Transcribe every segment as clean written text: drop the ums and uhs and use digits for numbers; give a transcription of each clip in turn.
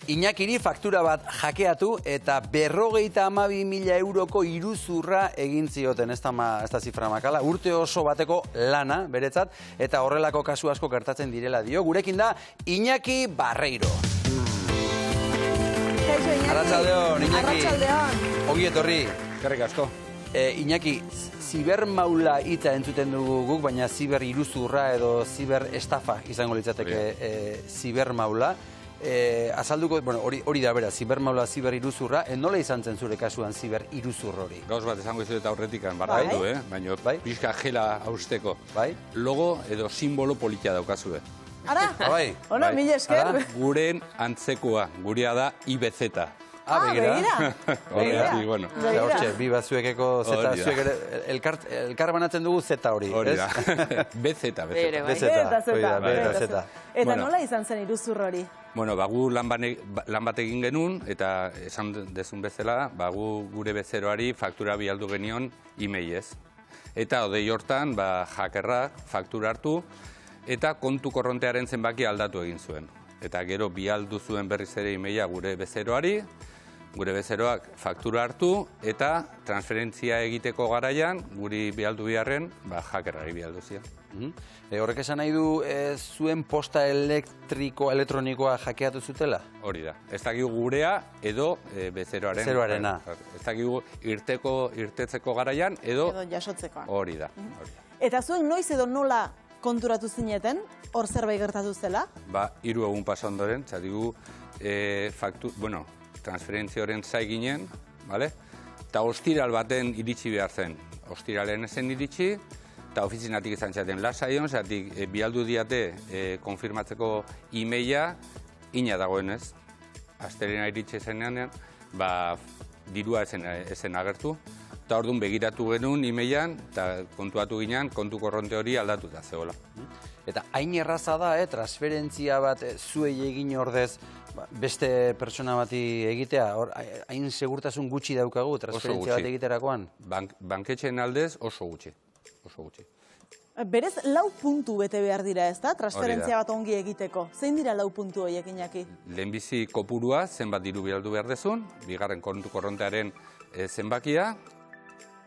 Iñakiri faktura bat jakeatu eta 52.000 euroko iruzurra egin zioten, ez da zifra makala, urte oso bateko lana beretzat, eta horrelako kasu asko gertatzen direla dio. Gurekin da Iñaki Barreiro. Arratsaldeon, Iñaki. Arratsaldeon. Ongi etorri. Eskerrik asko. Iñaki, zibermaula hitza entzuten dugu guk, baina ziber iruzurra edo ziber estafa izango litzateke zibermaula. Azalduko, bueno, hori da bera, zibermaula, ziber iruzurra, nola izan zen zure kasuan ziber iruzur hori? Gauz bat esango izuet aurretikan, barraitu, baina pixka jela hausteko. Logo edo simbolo politia daukazue. Ara? Hola, mila esker. Guren antzekoa, gurea da IBZ. Begira. Bueno. Hortxe, bi bat zuekeko zeta, zuek elkar banatzen dugu zeta hori, ez? Hori da. BZ. Eta nola izan zen iruzur hori? Bueno, gu lan bat egin genuen, eta esan dezun bezala, gu gure bezeroari faktura bialdu genion e-mailez. Eta odei hortan, hackerrak faktura hartu, eta kontu korrontearen zenbaki aldatu egin zuen. Eta gero bialdu zuen berriz ere e-maila gure bezeroari, gure bezeroak faktura hartu, eta transferentzia egiteko garaian, guri bialdu biharren, hackerrari bialdu zian. Horrek esan nahi du zuen posta elektronikoa jakeatu zutela? Hori da. Ez dakigu gurea edo bezeroaren. Bezeroarena. Ez dakigu irtetzeko garaian edo jasotzekoa. Hori da. Eta zuen noiz edo nola konturatu zineten, hor zerbait gertatu zela? 3 egun pasa ondoren, txatigu transferentzia horren zai ginen, eta ostiral baten iritsi behar zen. Ostiralen ezen iritsi, eta ofizinatik izan txaten lasaion, zatik bialdu diate konfirmatzeko e-maila ina dagoenez. Astelena iritsi zenean, dirua ezen agertu, eta orduan begiratu genuen e-mailan, eta kontuatu ginen, kontu korronte hori aldatuta zegoela. Eta hain erraza da, transferentzia bat zuei egin ordez beste pertsona bati egitea, hain segurtasun gutxi daukagu transferentzia bat egiterakoan? Banketxeen aldez oso gutxi. Berez, 4 puntu bete behar dira, ez da? Transferentzia bat ongi egiteko. Zein dira 4 puntu horiek, Iñaki? Lehenbizi kopurua, zenbat diru bialdu behar dezun, bigarren kontu korrontearen zenbakia,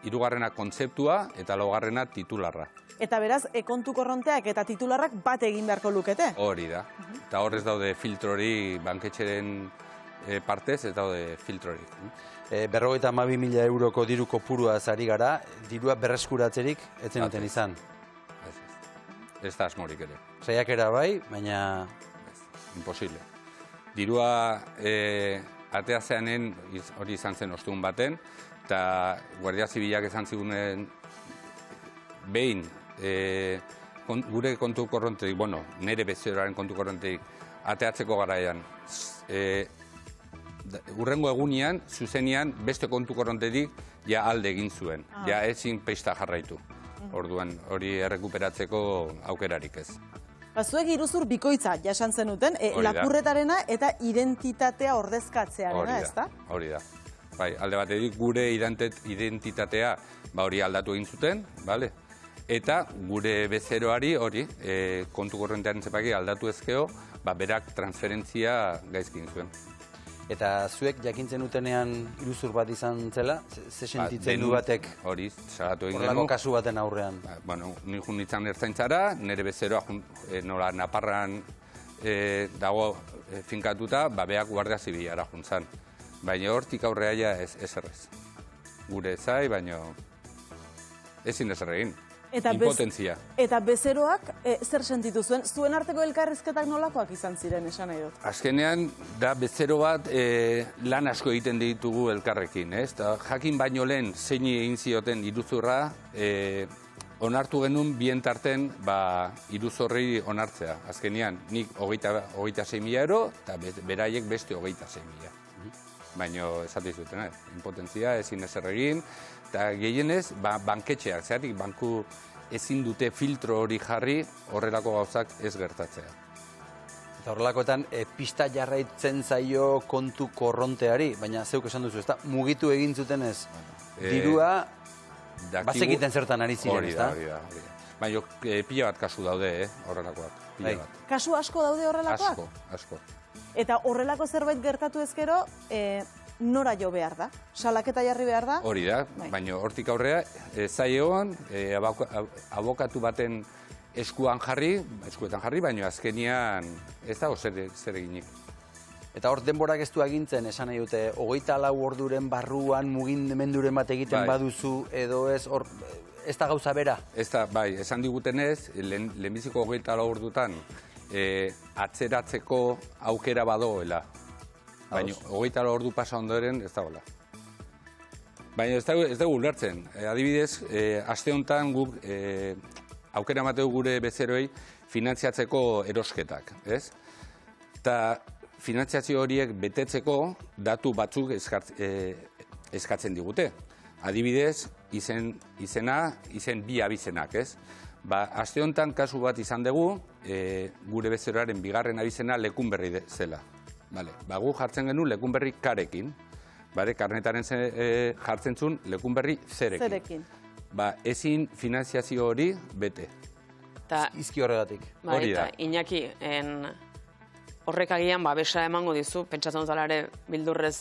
hirugarrena kontzeptua eta laugarrena titularra. Eta beraz, kontu korronteak eta titularrak bat egin beharko lukete? Hori da. Eta horrez daude filtrori banketxeren partez, ez daude filtrori. 52.000 euroko diru kopurua zari gara, dirua berreskuratzerik ez zenuten izan. Ez da asmorik ere. Saiakera bai, baina... Imposible. Dirua ateazeanen hori izan zen ostun baten, eta Guardia Zibilak esan zigunen behin gure kontu korronteik, nire bezeroaren kontu korronteik ateatzeko garaian, urrengo egunean, zuzenean, beste kontu korrontetik ja alde egin zuen, ja ezin peista jarraitu. Orduan, hori errekuperatzeko aukerarik ez. Zuek iruzur bikoitza jasan zenuten, lapurretarena eta identitatea ordezkatzearena, ez da? Hori da. Alde batetik gure identitatea hori aldatu egin zuten, eta gure bezeroari hori, kontu korrontearen zenbaki aldatu ezkeo, berak transferentzia gaizkin zuen. Eta zuek jakintzen utenean iruzur bat izan zela, ze sentitzen du batek horrelako kasu baten aurrean? Ni jun nintzen ertzaintzara, nire bezeroa nola Naparran dago finkatuta, beak Guardia Zibilara juntzan. Baina hortik aurrea ez errez. Gure zai, baina ezin ez erregin. Impotentzia. Eta bezeroak zer sentitu zuen? Zuen arteko elkarrizketak nolakoak izan ziren, esan nahi dut? Azkenean, da bezero bat lan asko egiten ditugu elkarrekin. Jakin baino lehen zein egin zioten iruzurra, onartu genuen bien tarten iruzorri onartzea. Azkenean, nik 26.000 euro eta beraiek beste 26.000. Baina esate zuten, impotentzia, ezin ez erregin, eta gehienez, banketxeak, zeratik banku ezin dute filtro hori jarri horrelako gauzak ez gertatzea. Eta horrelakoetan, pista jarraitzen zaio kontu korronteari, baina zeuk esan duzu, ez da, mugitu egin zuten ez, dirua, bazekiten zertan ari ziren, ez da? Hori da. Baina pila bat kasu daude, horrelakoak. Kasu asko daude horrelakoak? Asko. Eta horrelako zerbait gertatu ezkero, nora jo behar da? Salaketa jarri behar da? Hori da, baina hortik aurrea, zaioan, abokatu baten eskuetan jarri, baina azkenian ez da zer eginik. Eta hor denborak ez du agintzen, esan nahi dute, 24 orduren barruan mugimenduren bat egiten baduzu, edo ez, hor, ez da gauza bera? Ez da, bai, esan digutenez, lehenbiziko 24 ordutan atzeratzeko aukera badoela. Baina 24 ordu pasa ondoren ez da gola. Baina ez dugu ulertzen. Adibidez, aste honetan guk aukera emateu gure bezeroei finantziatzeko erosketak, ez? Eta finantziazio horiek betetzeko datu batzuk eskatzen digute. Adibidez, izen bi abizenak, ez? Aste honetan kasu bat izan dugu, gure bezeroaren bigarren abizena Lekunberri zela. Gu jartzen genuen Lekunberri karekin, karnetaren jartzen zuen Lekunberri zerekin. Ezin finantziazio hori bete. Izki horregatik. Hori da. Iñaki, horrek agian babesa emango dizu, pentsatzen dut ere bildurrez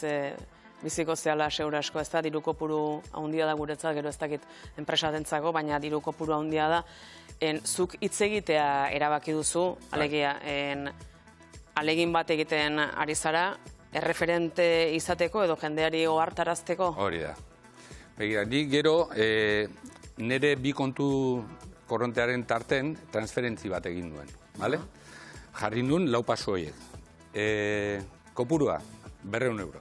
biziko zehala seura asko, ez da, diru kopuru handia da guretzat, gero ez dakit enpresatentzako, baina diru kopuru handia da. Zuk hitz egitea erabaki duzu, alegia, alegin bat egiten ari zara, erreferente izateko edo jendeari ohartarazteko? Hori da. Begira, ni gero nire bi kontu korrontearen tarten transferentzi bat egin duen, bale? Jarri nuen 4 paso horiek. Kopurua, 200 euro,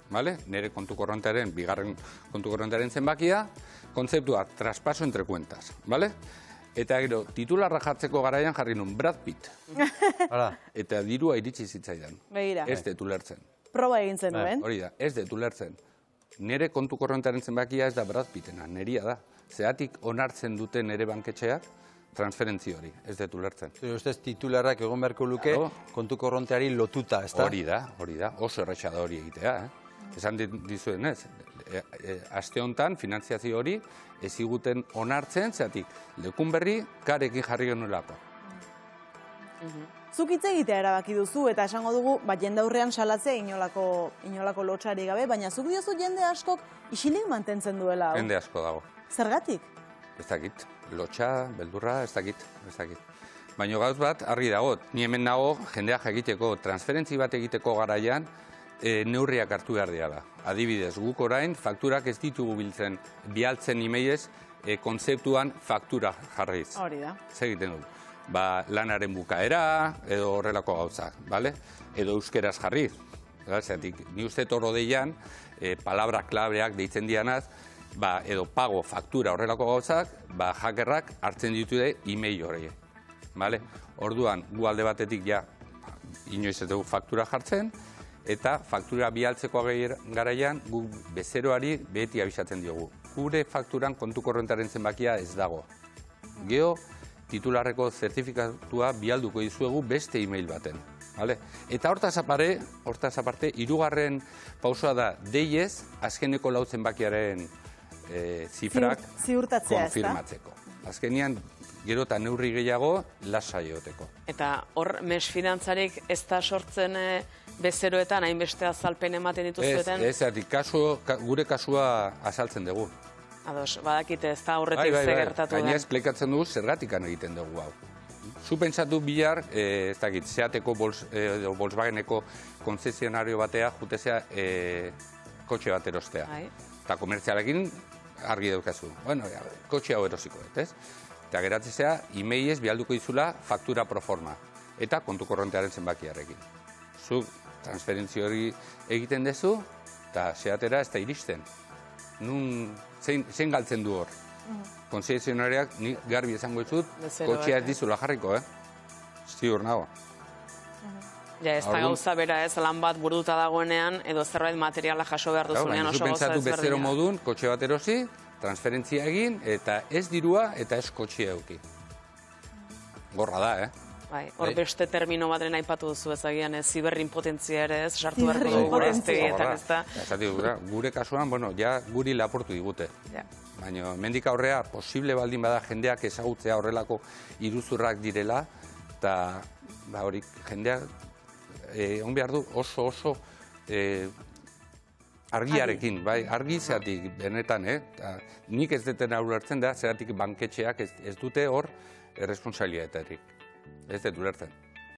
bale? Nire kontu korrontearen, bigarren kontu korrontearen zenbakia, kontzeptua, traspaso entre cuentas, bale? Eta gero, titularra jartzeko garaian jarri nuen Brad Pitt. Eta dirua iritsi zitzaidan. Begira. Ez dut ulertzen. Proba egin zenuen. Hori da, ez dut ulertzen. Nire kontu korrontearen zenbakia ez da Brad Pittena, neria da. Zeatik onartzen dute nire banketxeak transferentzi hori, ez dut ulertzen. Zure ustez titularrak egon beharko luke kontu korronteari lotuta, ez da? Hori da, oso erretxa da hori egitea. Esan dizuen ez, aste honetan finantziazio hori eziguten onartzen, zeatik Lekunberri karekin jarri genuelako. Zuk hitz egitea erabaki duzu eta esango dugu, jende aurrean salatzea inolako lotxari gabe, baina zuk diozu jende askok isilik mantentzen duela. Jende asko dago. Zergatik? Ez dakit, lotxa, beldurra, ez dakit. Baina gauz bat, argi dago, ni hemen nago jendeak egiteko, transferentzi bat egiteko garaian, neurriak hartu behar dira. Adibidez, guk orain fakturak ez ditugu biltzen, bialtzen imeiez, kontzeptuan faktura jarriz. Hori da. Zer egiten dut? Lanaren bukaera, edo horrelako gauzak, bale? Edo euskeraz jarriz. Ni uste toro deian, palabra klabeak deitzen dianaz, edo pago, faktura horrelako gauzak, hackerrak hartzen ditude e-mail hori. Orduan, gu alde batetik ja, inoiz ez dugu faktura jartzen, eta faktura bialtzeko garaian, gu bezeroari beti abisatzen diogu. Gure fakturan kontu korrentaren zenbakia ez dago. Geo, titularreko zertifikatua bialduko dizuegu beste e-mail baten. Eta hortaz aparte, 3. pausoa da deiez, azkeneko 4 zenbakiaren zifrak konfirmatzeko. Azkenian, gero eta neurri gehiago, lasa egoteko. Eta hor, mesfidantzarik ez da sortzen bezeroetan, hainbeste azalpen ematen dituzuetan? Ez, gure kasua azaltzen dugu. Ados, badakite ez da aurretik ze gertatu da. Gaina esplikatzen dugu zergatikan egiten dugu hau. Zu pentsatu bihar, ez dakit, Seateko Volkswageneko konzesionario batea jutezea kotxe bat erostea. Eta komertzialekin argi daukazu. Bueno, kotxe hau erosiko, ez? Eta geratzea, e-mailez bialduko dizula faktura pro forma. Eta kontu korrontearen zenbakiarekin. Zuk transferentzio hori egiten dezu, eta Seatera ez da iristen. Zein galtzen du hor? Konzesionariak nik garbi esango dizut, kotxea ez dizula jarriko, ziur nago. Ja, ez da gauza bera ez, lan bat burututa dagoenean, edo zerbait materiala jaso behar duzunean oso gauza ezberdina. Pentsatu bezero modun, kotxe bat erosi, transferentzia egin, eta ez dirua, eta ez kotxea euki. Gorra da, Hor beste termino baten aipatu duzu ezagian, ziberrinpotentzia ere ez, sartu beharko dugu gure eztegietan, ez da? Gure kasuan, ja guri laportu digute. Baina, mendik aurrea, posible baldin bada jendeak ezagutzea horrelako iruzurrak direla, eta hori jendeak on behar du oso argiarekin, bai, argi zeratik, benetan, nik ez deten ulertzen da, zeratik banketxeak ez dute hor responsabilitaterik. Ez dut ulertzen.